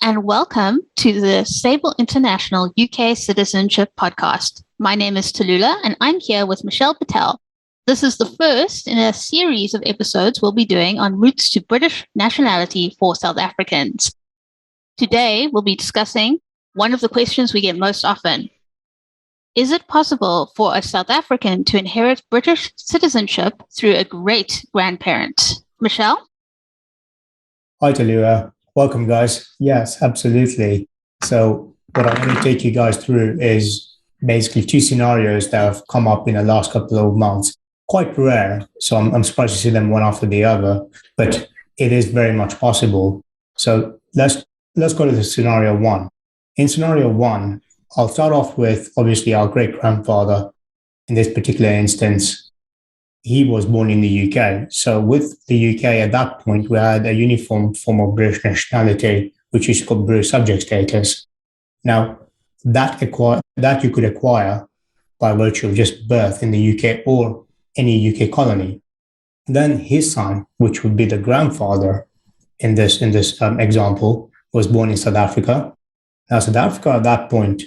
and welcome to the Sable International UK Citizenship Podcast. My name is Tallulah, and I'm here with Mishal Patel. This is the first in a series of episodes we'll be doing on routes to British nationality for South Africans. Today, we'll be discussing one of the questions we get most often. Is it possible for a South African to inherit British citizenship through a great-grandparent? Mishal? Hi, Tallulah. Welcome, guys. Yes, absolutely. So what I want to take you guys through is basically two scenarios that have come up in the last couple of months. Quite rare, so I'm surprised to see them one after the other, but it is very much possible. So let's go to the scenario one. In scenario one, I'll start off with, obviously, our great-grandfather. In this particular instance, he was born in the UK. So with the UK at that point, we had a uniform form of British nationality, which is called British subject status. Now, that you could acquire by virtue of just birth in the UK or any UK colony. Then his son, which would be the grandfather in this example, was born in South Africa. Now, South Africa at that point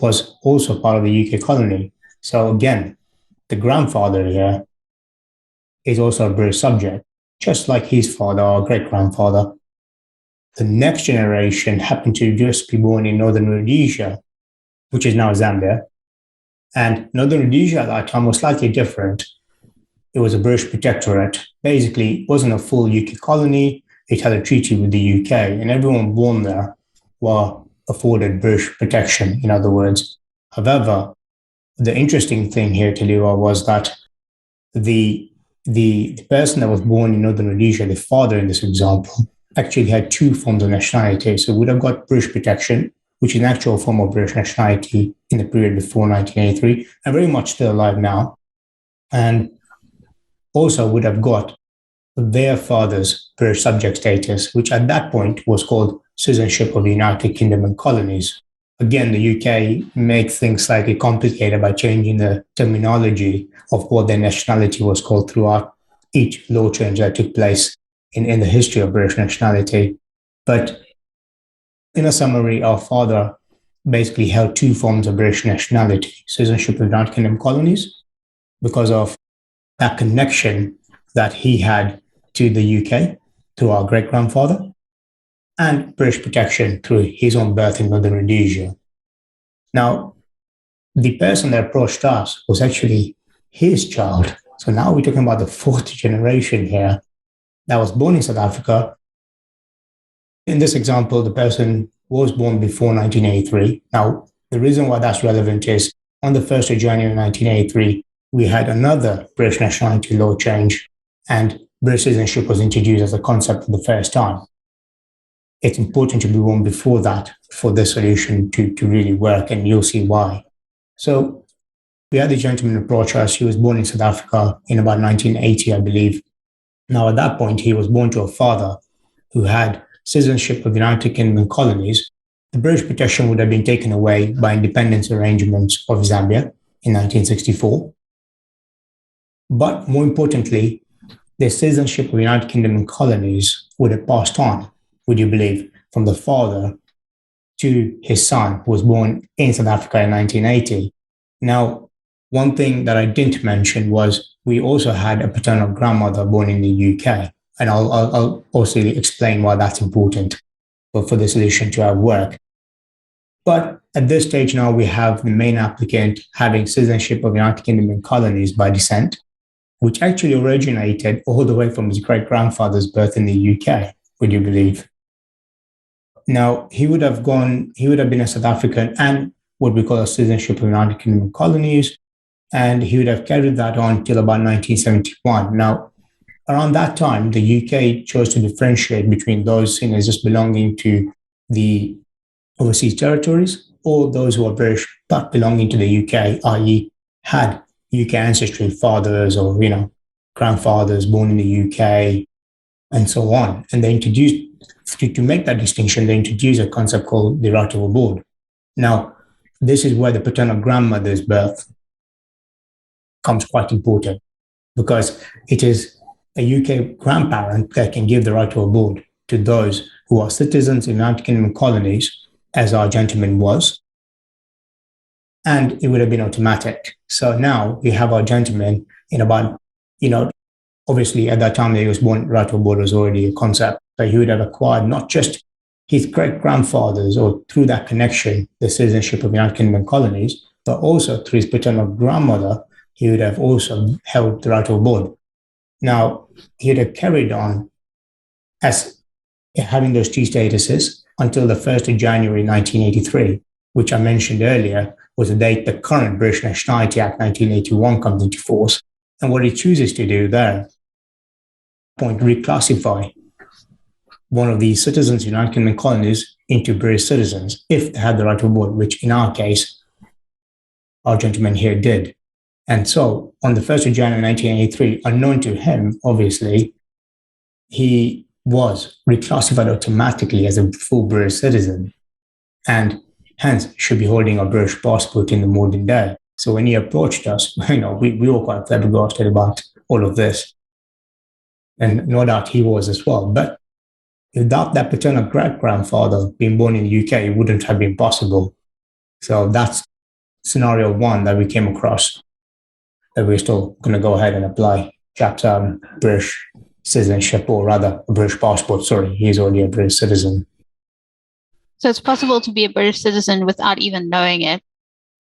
was also part of the UK colony. So again, the grandfather here is also a British subject, just like his father or great-grandfather. The next generation happened to just be born in Northern Rhodesia, which is now Zambia. And Northern Rhodesia at that time was slightly different. It was a British protectorate. Basically, it wasn't a full UK colony. It had a treaty with the UK, and everyone born there were afforded British protection, in other words. However, the interesting thing here, Tallulah, was that the person that was born in Northern Rhodesia, the father in this example, actually had two forms of nationality. So would have got British protection, which is an actual form of British nationality in the period before 1983, and very much still alive now. And also would have got their father's British subject status, which at that point was called Citizenship of the United Kingdom and Colonies. Again, the UK made things slightly complicated by changing the terminology of what their nationality was called throughout each law change that took place in the history of British nationality. But in a summary, our father basically held two forms of British nationality: citizenship of the United Kingdom and Colonies, because of that connection that he had to the UK through our great-grandfather, and British protection through his own birth in Northern Rhodesia. Now, the person that approached us was actually his child. So now we're talking about the fourth generation here that was born in South Africa. In this example, the person was born before 1983. Now, the reason why that's relevant is on the 1st of January 1983, we had another British nationality law change, and British citizenship was introduced as a concept for the first time. It's important to be born before that for this solution to really work, and you'll see why. So we had the gentleman approach us. He was born in South Africa in about 1980, I believe. Now, at that point, he was born to a father who had citizenship of the United Kingdom and Colonies. The British protection would have been taken away by independence arrangements of Zambia in 1964. But more importantly, the citizenship of the United Kingdom and Colonies would have passed on, would you believe, from the father to his son, who was born in South Africa in 1980. Now, one thing that I didn't mention was we also had a paternal grandmother born in the UK, and I'll also explain why that's important for the solution to our work. But at this stage now, we have the main applicant having citizenship of the United Kingdom and Colonies by descent, which actually originated all the way from his great-grandfather's birth in the UK, would you believe? Now, he would have been a South African and what we call a citizenship of the United Kingdom and Colonies, and he would have carried that on till about 1971. Now, around that time, the UK chose to differentiate between those seen as just belonging to the overseas territories or those who are British but belonging to the UK, i.e. had UK ancestry, fathers or, grandfathers born in the UK, and so on. And they introduced, to make that distinction, they introduced a concept called the Right of Abode. Now, this is where the paternal grandmother's birth becomes quite important, because it is a UK grandparent that can give the right to abode to those who are citizens in United Kingdom and Colonies, as our gentleman was, and it would have been automatic. So now we have our gentleman in about, obviously at that time that he was born, right of abode was already a concept, but he would have acquired not just his great-grandfathers or through that connection, the citizenship of United Kingdom and Colonies, but also through his paternal grandmother, he would have also held the right of abode. Now, he would have carried on as having those two statuses until the 1st of January 1983, which I mentioned earlier was the date the current British Nationality Act 1981 comes into force. And what he chooses to do there, reclassify one of these citizens of the United Kingdom and Colonies into British citizens if they had the right of abode, which in our case, our gentleman here did. And so on the 1st of January 1983, unknown to him, obviously, he was reclassified automatically as a full British citizen and hence should be holding a British passport in the modern day. So when he approached us, we were quite flabbergasted about all of this. And no doubt he was as well. But without that paternal great-grandfather being born in the UK, it wouldn't have been possible. So that's scenario one that we came across that we're still going to go ahead and apply. Chap's British citizenship, or rather a British passport. Sorry, he's already a British citizen. So it's possible to be a British citizen without even knowing it?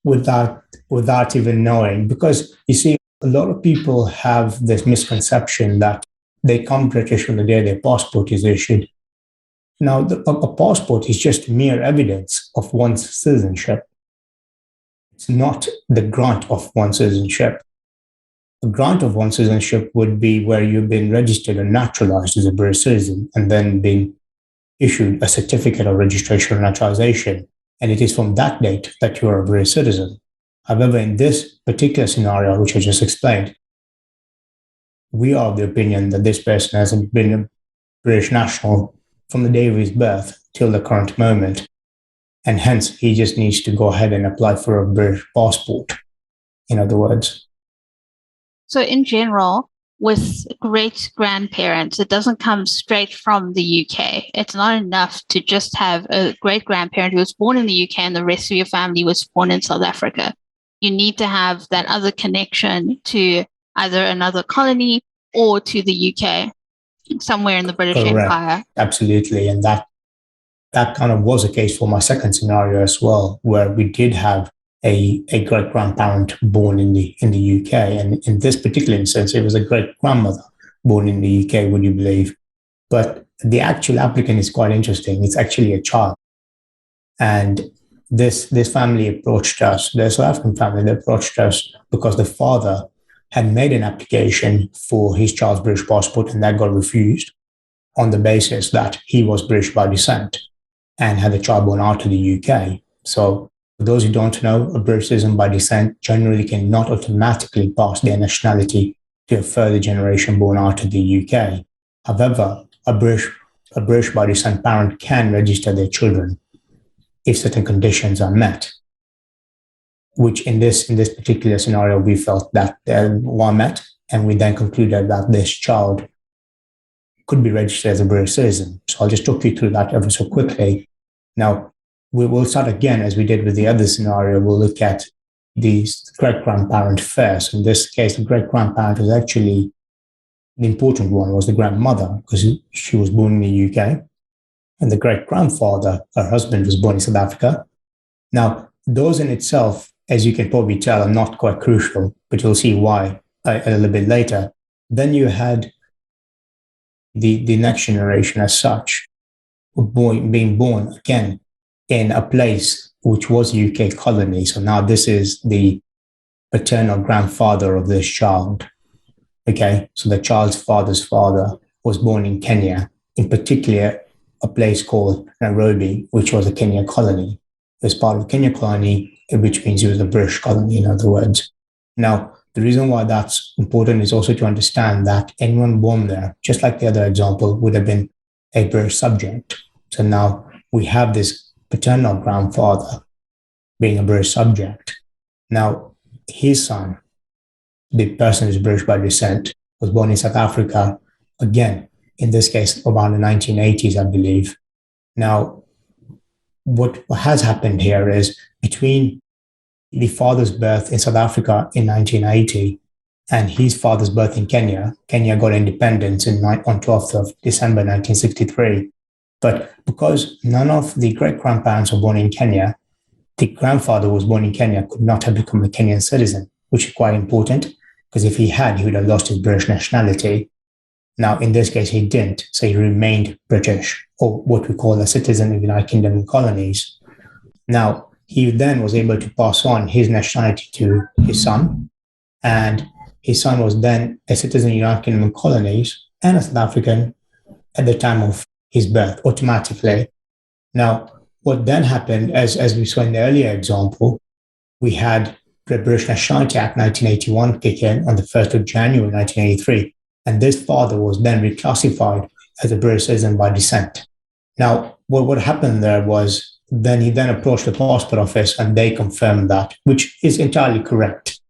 Without even knowing, because you see, a lot of people have this misconception that they come British from the day their passport is issued. Now, a passport is just mere evidence of one's citizenship. It's not the grant of one's citizenship. A grant of one's citizenship would be where you've been registered and naturalized as a British citizen and then been issued a certificate of registration or naturalization. And it is from that date that you are a British citizen. However, in this particular scenario, which I just explained, we are of the opinion that this person has been a British national from the day of his birth till the current moment. And hence, he just needs to go ahead and apply for a British passport, in other words. So in general, with great-grandparents, it doesn't come straight from the UK. It's not enough to just have a great-grandparent who was born in the UK and the rest of your family was born in South Africa. You need to have that other connection to either another colony or to the UK, somewhere in the British Empire. Absolutely. And that kind of was the case for my second scenario as well, where we did have a great-grandparent born in the UK. And in this particular instance, it was a great-grandmother born in the UK, would you believe? But the actual applicant is quite interesting. It's actually a child. And this family approached us, the South African family, they approached us because the father had made an application for his child's British passport and that got refused on the basis that he was British by descent and had the child born out of the UK. So for those who don't know, a British citizen by descent generally cannot automatically pass their nationality to a further generation born out of the UK. However, a British by descent parent can register their children if certain conditions are met, which in this particular scenario, we felt that were met, and we then concluded that this child could be registered as a British citizen. So I'll just talk you through that ever so quickly. Now, we will start again, as we did with the other scenario. We'll look at the great-grandparent first. In this case, the great-grandparent was actually the important one, was the grandmother, because she was born in the UK. And the great-grandfather, her husband, was born in South Africa. Now, those in itself, as you can probably tell, are not quite crucial, but you'll see why a little bit later. Then you had the next generation as such, being born again in a place which was a UK colony. So now this is the paternal grandfather of this child. Okay, so the child's father's father was born in Kenya, in particular a place called Nairobi, which was a Kenya colony. It was part of a Kenya colony, which means it was a British colony, in other words. Now, the reason why that's important is also to understand that anyone born there, just like the other example, would have been a British subject. So now we have this paternal grandfather being a British subject. Now, his son, the person who's British by descent, was born in South Africa, again, in this case, around the 1980s, I believe. Now, what has happened here is between the father's birth in South Africa in 1980 and his father's birth in Kenya. Kenya got independence on 12th of December 1963. But because none of the great-grandparents were born in Kenya, the grandfather who was born in Kenya could not have become a Kenyan citizen, which is quite important because if he had, he would have lost his British nationality. Now, in this case, he didn't. So he remained British, or what we call a citizen of the United Kingdom and Colonies. Now, he then was able to pass on his nationality to his son, and his son was then a citizen of the United Kingdom and Colonies and a South African at the time of his birth automatically. Now, what then happened, as we saw in the earlier example, we had the British Nationality Act 1981 kick in on the 1st of January 1983, and this father was then reclassified as a British citizen by descent. Now, what happened there was he then approached the passport office and they confirmed that, which is entirely correct.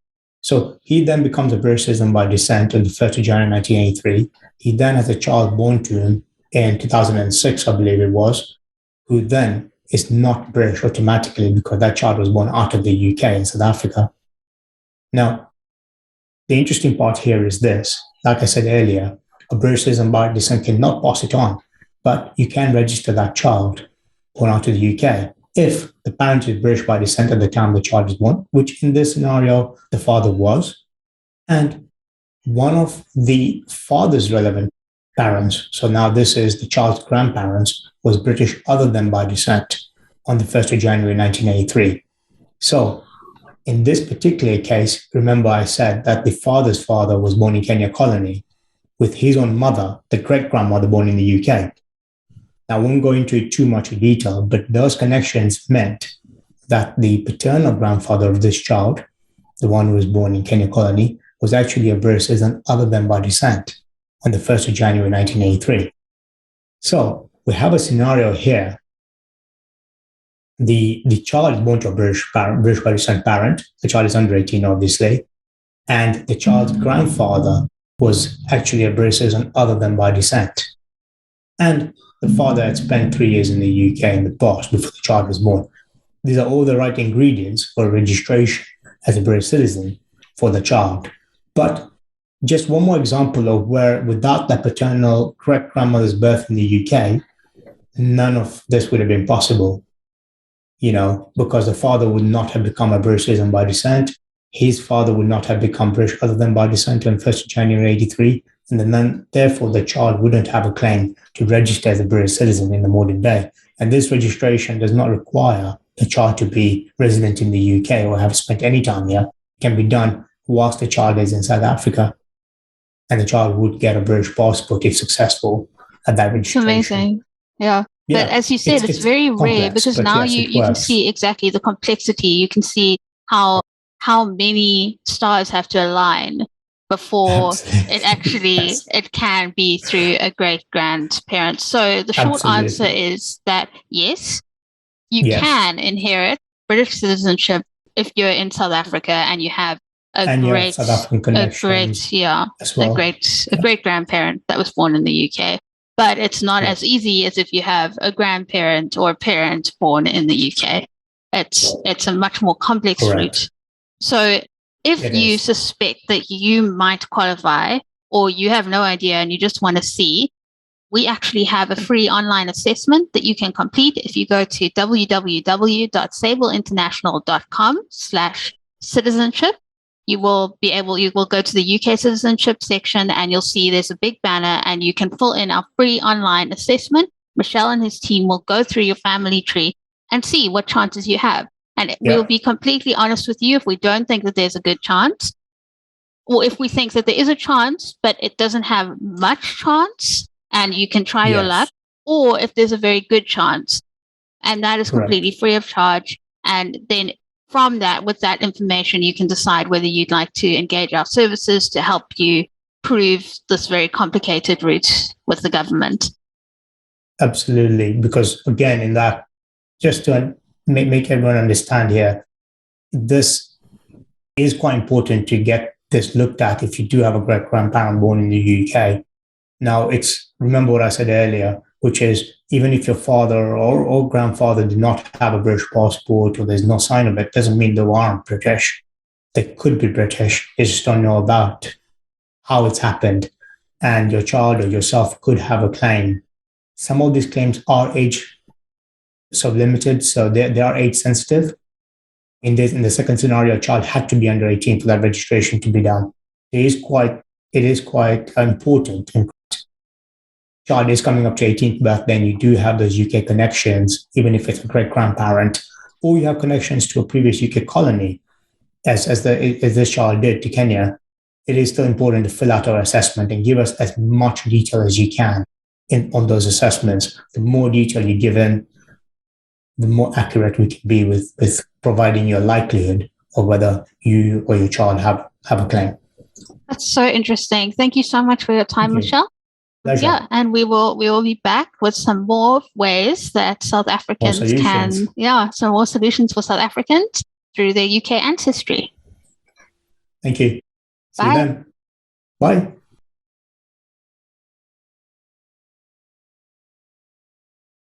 So he then becomes a British citizen by descent on the 1st of January 1983. He then has a child born to him in 2006, I believe it was, who then is not British automatically because that child was born out of the UK in South Africa. Now, the interesting part here is this. Like I said earlier, a British citizen by descent cannot pass it on, but you can register that child born out of the UK if the parent is British by descent at the time the child is born, which in this scenario, the father was. And one of the father's relevant parents, so now this is the child's grandparents, was British other than by descent on the 1st of January 1983. So in this particular case, remember I said that the father's father was born in Kenya colony with his own mother, the great-grandmother born in the UK. Now, I won't go into too much detail, but those connections meant that the paternal grandfather of this child, the one who was born in Kenya colony, was actually a British citizen other than by descent on the 1st of January 1983. So we have a scenario here. The child is born to a British by descent parent. The child is under 18, obviously. And the child's grandfather was actually a British citizen other than by descent. And the father had spent 3 years in the UK in the past before the child was born. These are all the right ingredients for registration as a British citizen for the child. But just one more example of where without that paternal great-grandmother's birth in the UK, none of this would have been possible, because the father would not have become a British citizen by descent. His father would not have become British other than by descent on 1st of January 83. And then, therefore, the child wouldn't have a claim to register as a British citizen in the modern day. And this registration does not require the child to be resident in the UK or have spent any time here. It can be done whilst the child is in South Africa. And the child would get a British passport if successful at that registration. It's amazing. Yeah. But as you said, it's very complex, rare because now yes, you can see exactly the complexity. You can see how many stars have to align before it actually it can be through a great-grandparent. So the short answer is that yes, you can inherit British citizenship if you're in South Africa and you have a great grandparent that was born in the UK. But it's not as easy as if you have a grandparent or a parent born in the UK. It's a much more complex route. So if you suspect that you might qualify or you have no idea and you just want to see, we actually have a free online assessment that you can complete if you go to www.sableinternational.com/citizenship. You will go to the UK citizenship section and you'll see there's a big banner and you can fill in our free online assessment. Michelle and his team will go through your family tree and see what chances you have. And we'll be completely honest with you if we don't think that there's a good chance, or if we think that there is a chance, but it doesn't have much chance and you can try your luck, or if there's a very good chance. And that is completely free of charge. And then from that, with that information, you can decide whether you'd like to engage our services to help you prove this very complicated route with the government. Absolutely. Because again, in that, just to make everyone understand here, this is quite important to get this looked at if you do have a great-grandparent born in the UK. Now, remember what I said earlier, which is even if your father or grandfather did not have a British passport or there's no sign of it, doesn't mean they aren't British. They could be British. They just don't know about how it's happened. And your child or yourself could have a claim. Some of these claims are age sublimited, so they are age sensitive. In the second scenario, a child had to be under 18 for that registration to be done. It is quite important. Child is coming up to 18th birth, then you do have those UK connections, even if it's a great grandparent, or you have connections to a previous UK colony, as this child did to Kenya. It is still important to fill out our assessment and give us as much detail as you can on those assessments. The more detail you give in, the more accurate we can be with providing your likelihood of whether you or your child have a claim. That's so interesting. Thank you so much for your time, Mishal. Pleasure. Yeah, and we will be back with some more ways that South Africans some more solutions for South Africans through their UK ancestry. Thank you. See Bye. you then. Bye.